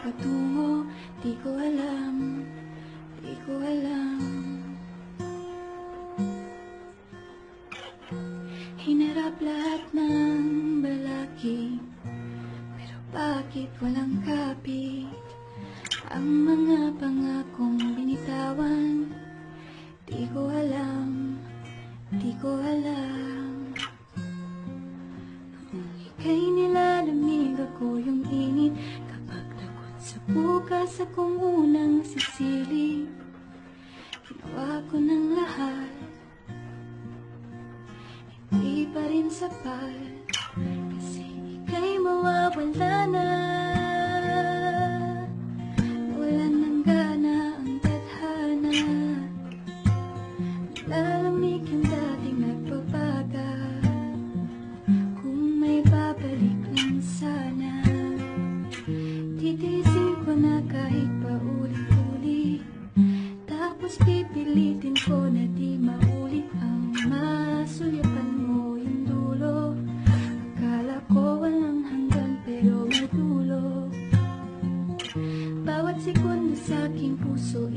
patungo? Di ko alam, di ko alam. Hinarap lahat ng balakid, pero bakit walang kapit? Ang mga pangakong binitawan, di ko alam, di ko alam. Noong ika'y nilalamig ako yung init, kapag takot sa bukas akong unang sisilip. Ginawa ko ng lahat, hindi pa rin sapat, kasi ika'y mawawala na. Nawalan ng gana ang tadhana, lalamig yung dating nagbabaga. Kung may babalik lang sana, titiisin ko na kahit paulit-ulit, tapos pipilitin ko na di maulit ang masuyapan mo yung dulo. Akala ko walang hanggan pero may dulo. Bawat segundo sa aking puso